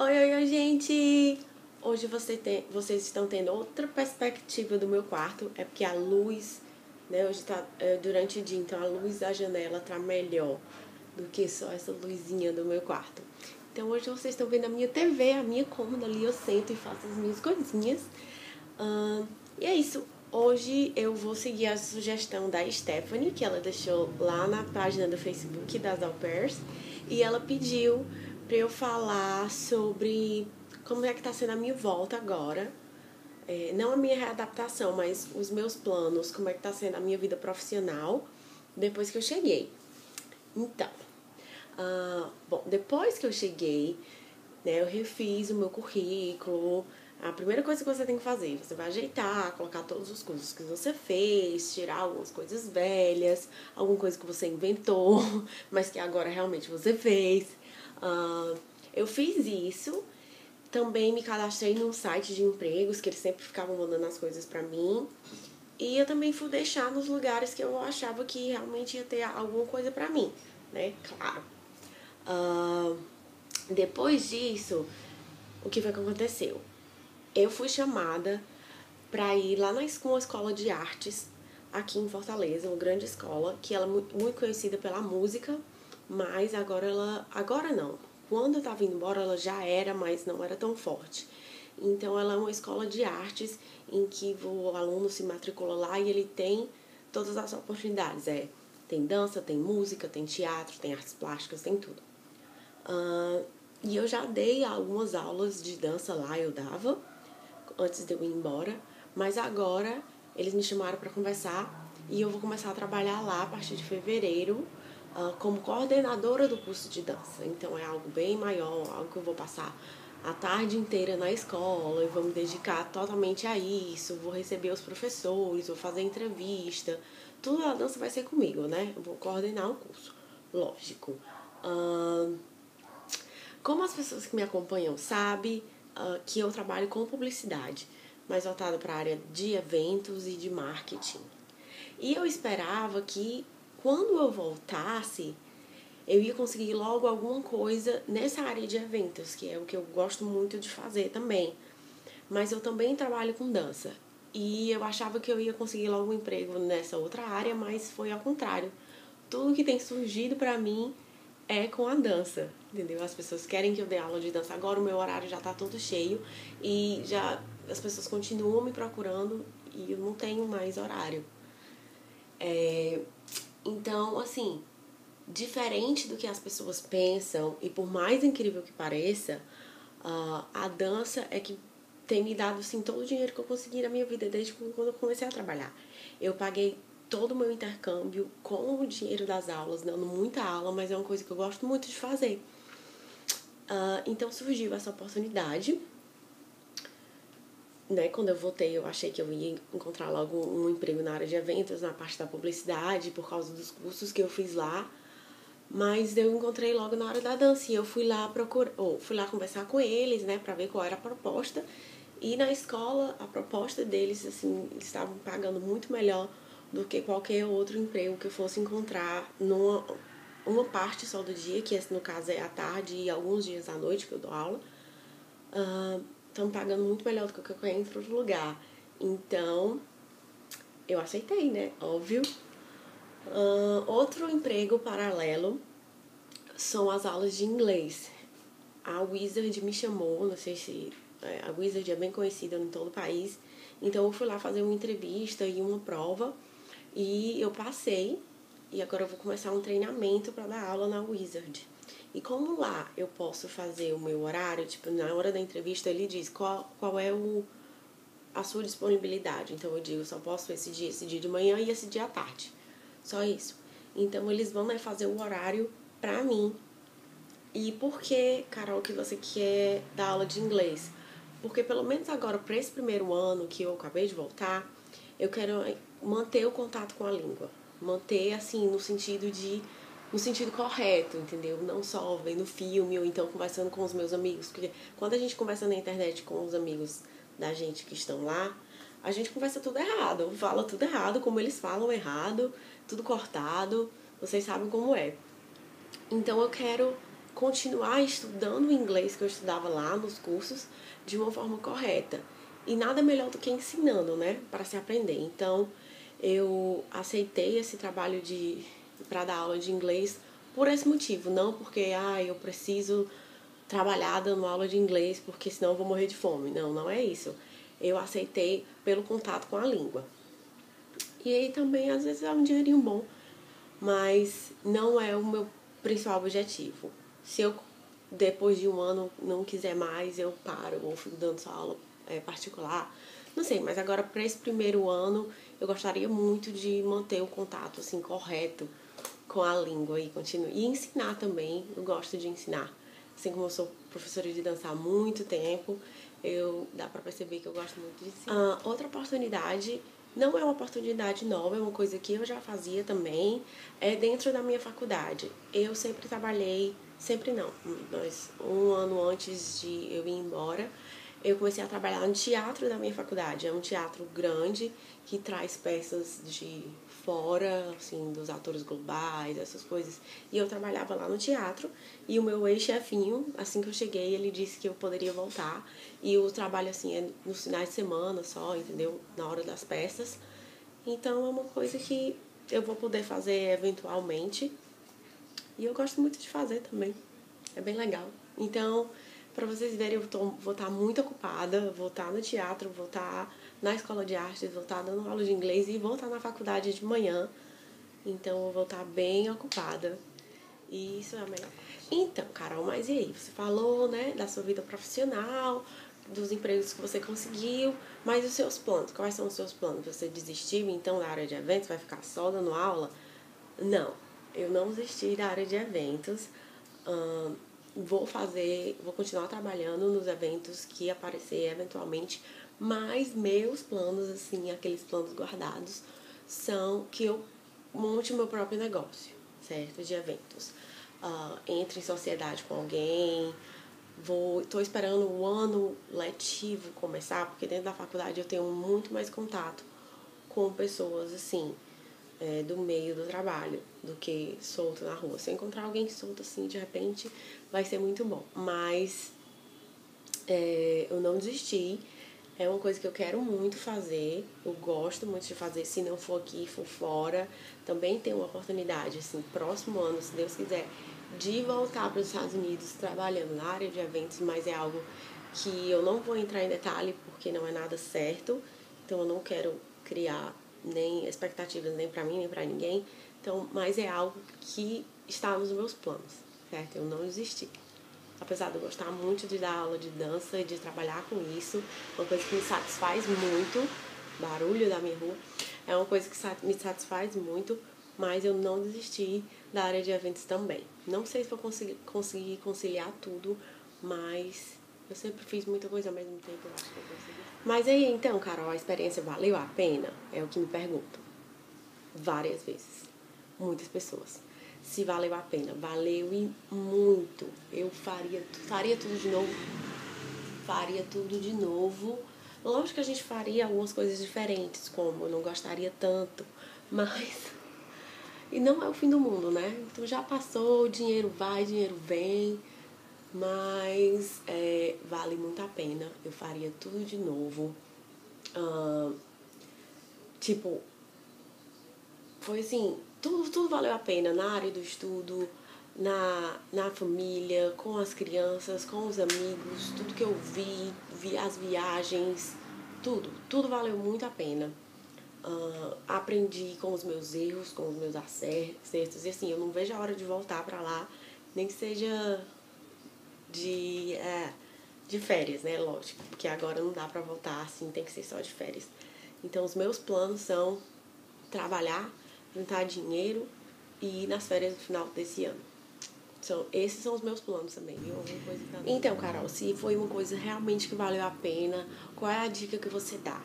Oi, gente! Hoje vocês estão tendo outra perspectiva do meu quarto. É porque a luz, né, hoje tá durante o dia, então a luz da janela tá melhor do que só essa luzinha do meu quarto. Então hoje vocês estão vendo a minha TV, a minha cômoda ali, eu sento e faço as minhas coisinhas. E é isso. Hoje eu vou seguir a sugestão da Stephanie, que ela deixou lá na página do Facebook das Au Pairs. E ela pediu para eu falar sobre como é que tá sendo a minha volta agora. Não a minha readaptação, mas os meus planos, como é que tá sendo a minha vida profissional depois que eu cheguei. Então, bom, depois que eu cheguei, né, eu refiz o meu currículo. A primeira coisa que você tem que fazer, você vai ajeitar, colocar todos os cursos que você fez, tirar algumas coisas velhas, alguma coisa que você inventou, mas que agora realmente você fez. Eu fiz isso, também me cadastrei num site de empregos, que eles sempre ficavam mandando as coisas pra mim. E eu também fui deixar nos lugares que eu achava que realmente ia ter alguma coisa pra mim, né? Claro. Depois disso, o que foi que aconteceu? Eu fui chamada para ir lá na uma escola de artes aqui em Fortaleza, uma grande escola, que ela é muito conhecida pela música, mas agora não. Quando eu estava indo embora, ela já era, mas não era tão forte. Então, ela é uma escola de artes em que o aluno se matricula lá e ele tem todas as oportunidades. Tem dança, tem música, tem teatro, tem artes plásticas, tem tudo. E eu já dei algumas aulas de dança lá, eu dava, antes de eu ir embora. Mas agora eles me chamaram para conversar e eu vou começar a trabalhar lá a partir de fevereiro como coordenadora do curso de dança. Então é algo bem maior, algo que eu vou passar a tarde inteira na escola e vou me dedicar totalmente a isso. Vou receber os professores, vou fazer entrevista. Tudo a dança vai ser comigo, né? Eu vou coordenar o curso, lógico. Como as pessoas que me acompanham sabem que eu trabalho com publicidade, mais voltada para a área de eventos e de marketing. E eu esperava que quando eu voltasse, eu ia conseguir logo alguma coisa nessa área de eventos, que é o que eu gosto muito de fazer também. Mas eu também trabalho com dança. E eu achava que eu ia conseguir logo um emprego nessa outra área, mas foi ao contrário. Tudo que tem surgido para mim é com a dança, entendeu? As pessoas querem que eu dê aula de dança. Agora o meu horário já tá todo cheio e já as pessoas continuam me procurando e eu não tenho mais horário. Então, assim, diferente do que as pessoas pensam, e por mais incrível que pareça, a dança é que tem me dado, assim, todo o dinheiro que eu consegui na minha vida desde quando eu comecei a trabalhar. Eu paguei todo o meu intercâmbio com o dinheiro das aulas, dando muita aula, mas é uma coisa que eu gosto muito de fazer. Então surgiu essa oportunidade, né? Quando eu voltei, eu achei que eu ia encontrar logo um emprego na área de eventos, na parte da publicidade, por causa dos cursos que eu fiz lá. Mas eu encontrei logo na hora da dança e eu fui lá fui lá conversar com eles, né, pra ver qual era a proposta. E na escola, a proposta deles, assim, eles estavam pagando muito melhor do que qualquer outro emprego que eu fosse encontrar numa uma parte só do dia, que esse, no caso é à tarde e alguns dias à noite que eu dou aula. Estão pagando muito melhor do que qualquer outro lugar. Então, eu aceitei, né? Óbvio. Outro emprego paralelo são as aulas de inglês. A Wizard me chamou, não sei se a Wizard é bem conhecida em todo o país, então eu fui lá fazer uma entrevista e uma prova e eu passei e agora eu vou começar um treinamento para dar aula na Wizard. E como lá eu posso fazer o meu horário, tipo, na hora da entrevista ele diz qual é a sua disponibilidade. Então eu digo, só posso esse dia de manhã e esse dia à tarde. Só isso. Então eles vão, né, fazer o horário pra mim. E por que, Carol, que você quer dar aula de inglês? Porque pelo menos agora, para esse primeiro ano que eu acabei de voltar, eu quero manter o contato com a língua. Manter, assim, no sentido correto, entendeu? Não só vendo filme ou então conversando com os meus amigos. Porque quando a gente conversa na internet com os amigos da gente que estão lá, a gente conversa tudo errado. Fala tudo errado, como eles falam errado, tudo cortado. Vocês sabem como é. Então eu quero continuar estudando o inglês que eu estudava lá nos cursos de uma forma correta. E nada melhor do que ensinando, né? Para se aprender. Então, eu aceitei esse trabalho para dar aula de inglês por esse motivo. Não porque, eu preciso trabalhar dando aula de inglês porque senão eu vou morrer de fome. Não, não é isso. Eu aceitei pelo contato com a língua. E aí também, às vezes, é um dinheirinho bom, mas não é o meu principal objetivo. Se eu, depois de um ano, não quiser mais, eu paro ou fico dando só aula particular. Não sei, mas agora, para esse primeiro ano, eu gostaria muito de manter o contato, assim, correto com a língua e continuar. E ensinar também, eu gosto de ensinar. Assim como eu sou professora de dança há muito tempo, dá pra perceber que eu gosto muito de ensinar. Outra oportunidade, não é uma oportunidade nova, é uma coisa que eu já fazia também, é dentro da minha faculdade. Eu sempre trabalhei, sempre não, mas um ano antes de eu ir embora, eu comecei a trabalhar no teatro da minha faculdade. É um teatro grande que traz peças de fora, assim, dos atores globais, essas coisas. E eu trabalhava lá no teatro e o meu ex-chefinho, assim que eu cheguei, ele disse que eu poderia voltar. E o trabalho, assim, é nos finais de semana só, entendeu? Na hora das peças. Então é uma coisa que eu vou poder fazer eventualmente. E eu gosto muito de fazer também. É bem legal. Então, para vocês verem, vou estar muito ocupada, vou estar no teatro, vou estar na escola de artes, vou estar dando aula de inglês e vou estar na faculdade de manhã. Então, eu vou estar bem ocupada. E isso é a melhor parte. Então, Carol, mas e aí? Você falou, né, da sua vida profissional, dos empregos que você conseguiu, mas os seus planos? Quais são os seus planos? Você desistiu, então, da área de eventos? Vai ficar só dando aula? Não, eu não desisti da área de eventos. Vou continuar trabalhando nos eventos que aparecer eventualmente, mas meus planos, assim, aqueles planos guardados, são que eu monte o meu próprio negócio, certo? De eventos. Entre em sociedade com alguém, tô esperando o ano letivo começar, porque dentro da faculdade eu tenho muito mais contato com pessoas, assim, do meio do trabalho do que solto na rua. Se eu encontrar alguém solto assim, de repente, vai ser muito bom. Mas eu não desisti. É uma coisa que eu quero muito fazer. Eu gosto muito de fazer. Se não for aqui, for fora. Também tem uma oportunidade, assim, próximo ano, se Deus quiser, de voltar para os Estados Unidos trabalhando na área de eventos, mas é algo que eu não vou entrar em detalhe porque não é nada certo. Então eu não quero criar nem expectativas nem para mim nem para ninguém. Então, mas é algo que está nos meus planos, certo? Eu não desisti. Apesar de eu gostar muito de dar aula de dança e de trabalhar com isso, uma coisa que me satisfaz muito, barulho da minha rua, é uma coisa que me satisfaz muito, mas eu não desisti da área de eventos também. Não sei se vou conseguir conciliar tudo, mas eu sempre fiz muita coisa ao mesmo tempo, eu acho que eu consegui. Mas aí, então, Carol, a experiência valeu a pena? É o que me perguntam. Várias vezes. Muitas pessoas. Se valeu a pena. Valeu e muito. Eu faria tudo de novo. Faria tudo de novo. Lógico que a gente faria algumas coisas diferentes, como eu não gostaria tanto, mas... E não é o fim do mundo, né? Então já passou, dinheiro vai, dinheiro vem, mas vale muito a pena. Eu faria tudo de novo. Tipo, foi assim, tudo valeu a pena na área do estudo, na família, com as crianças, com os amigos, tudo que eu vi as viagens, tudo valeu muito a pena. Aprendi com os meus erros, com os meus acertos, e assim, eu não vejo a hora de voltar pra lá, nem que seja de férias, né, lógico, porque agora não dá pra voltar assim, tem que ser só de férias. Então os meus planos são trabalhar, juntar dinheiro e ir nas férias no final desse ano. Esses são os meus planos também, viu? Alguma coisa que tá... Então, Carol, se foi uma coisa realmente que valeu a pena, qual é a dica que você dá?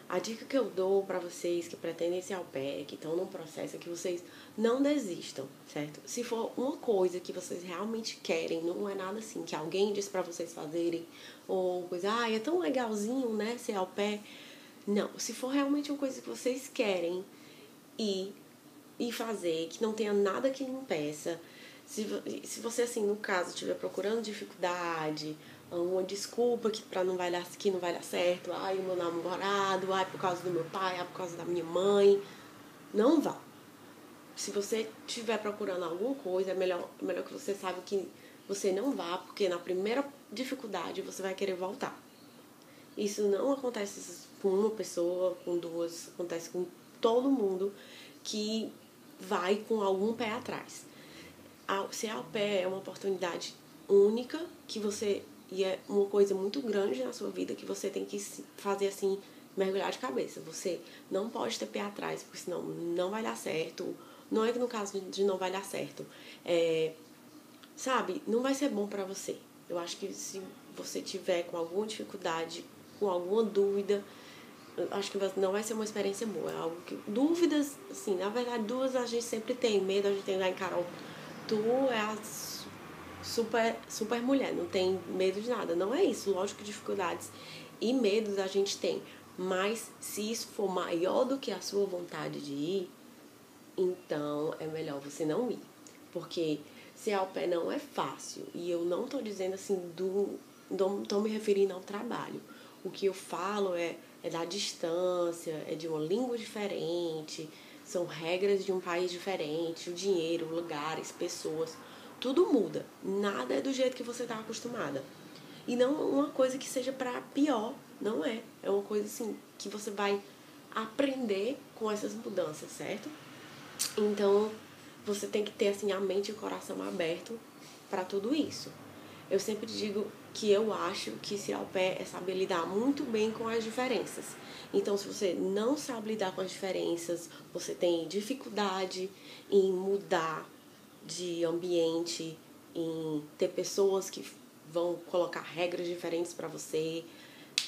A dica que eu dou pra vocês que pretendem ser au pair, que estão num processo, é que vocês não desistam, certo? Se for uma coisa que vocês realmente querem, não é nada assim, que alguém disse pra vocês fazerem, ou coisa, é tão legalzinho, né, ser au pair. Não, se for realmente uma coisa que vocês querem e fazer, que não tenha nada que lhe impeça, Se você, assim, no caso, estiver procurando dificuldade, uma desculpa que não vai dar certo, ai, o meu namorado, ai, por causa do meu pai, ai, por causa da minha mãe, não vá. Se você estiver procurando alguma coisa, é melhor que você saiba que você não vá, porque na primeira dificuldade você vai querer voltar. Isso não acontece com uma pessoa, com duas, acontece com todo mundo que vai com algum pé atrás. Ser au pair é uma oportunidade única e é uma coisa muito grande na sua vida que você tem que fazer assim, mergulhar de cabeça. Você não pode ter pé atrás, porque senão não vai dar certo. Não é que no caso de não vai dar certo. Sabe, não vai ser bom pra você. Eu acho que se você tiver com alguma dificuldade, com alguma dúvida, eu acho que não vai ser uma experiência boa. É algo que. Dúvidas, assim, na verdade, dúvidas a gente sempre tem medo, a gente tem lá em Carol. Tu é a super mulher, não tem medo de nada. Não é isso. Lógico que dificuldades e medos a gente tem. Mas se isso for maior do que a sua vontade de ir, então é melhor você não ir. Porque ser au pair não é fácil. E eu não tô dizendo assim não tô me referindo ao trabalho. O que eu falo é da distância, é de uma língua diferente, são regras de um país diferente, o dinheiro, lugares, pessoas, tudo muda. Nada é do jeito que você tá acostumada. E não uma coisa que seja para pior, não é. É uma coisa assim que você vai aprender com essas mudanças, certo? Então, você tem que ter assim a mente e o coração aberto para tudo isso. Eu sempre digo que eu acho que ser au pair é saber lidar muito bem com as diferenças. Então, se você não sabe lidar com as diferenças, você tem dificuldade em mudar de ambiente, em ter pessoas que vão colocar regras diferentes para você.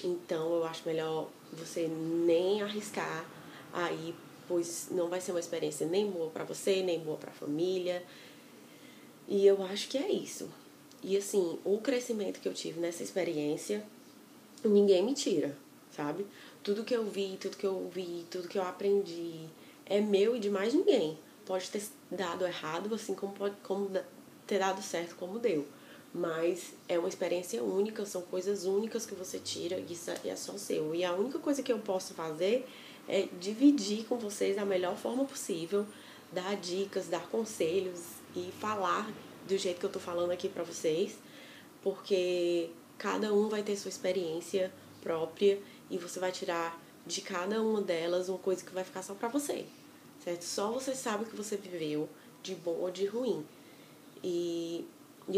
Então, eu acho melhor você nem arriscar aí, pois não vai ser uma experiência nem boa para você, nem boa para a família. E eu acho que é isso. E assim, o crescimento que eu tive nessa experiência, ninguém me tira, sabe? Tudo que eu vi, tudo que eu ouvi, tudo que eu aprendi é meu e de mais ninguém. Pode ter dado errado, assim como ter dado certo como deu. Mas é uma experiência única, são coisas únicas que você tira e isso é só seu. E a única coisa que eu posso fazer é dividir com vocês da melhor forma possível, dar dicas, dar conselhos e falar do jeito que eu tô falando aqui pra vocês, porque cada um vai ter sua experiência própria e você vai tirar de cada uma delas uma coisa que vai ficar só pra você, certo? Só você sabe o que você viveu, de bom ou de ruim. E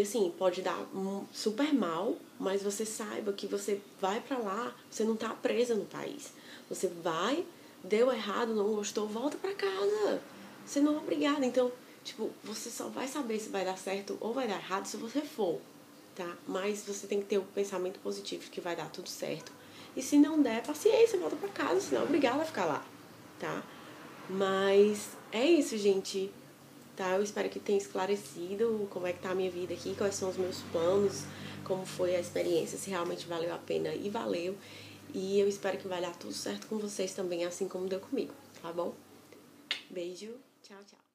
assim, pode dar super mal, mas você saiba que você vai pra lá, você não tá presa no país. Você vai, deu errado, não gostou, volta pra casa. Você não é obrigada. Então, tipo, você só vai saber se vai dar certo ou vai dar errado se você for, tá? Mas você tem que ter o pensamento positivo de que vai dar tudo certo. E se não der, paciência, volta pra casa, senão é obrigada a ficar lá, tá? Mas é isso, gente. Tá? Eu espero que tenha esclarecido como é que tá a minha vida aqui, quais são os meus planos, como foi a experiência, se realmente valeu a pena e valeu. E eu espero que vai dar tudo certo com vocês também, assim como deu comigo, tá bom? Beijo, tchau, tchau.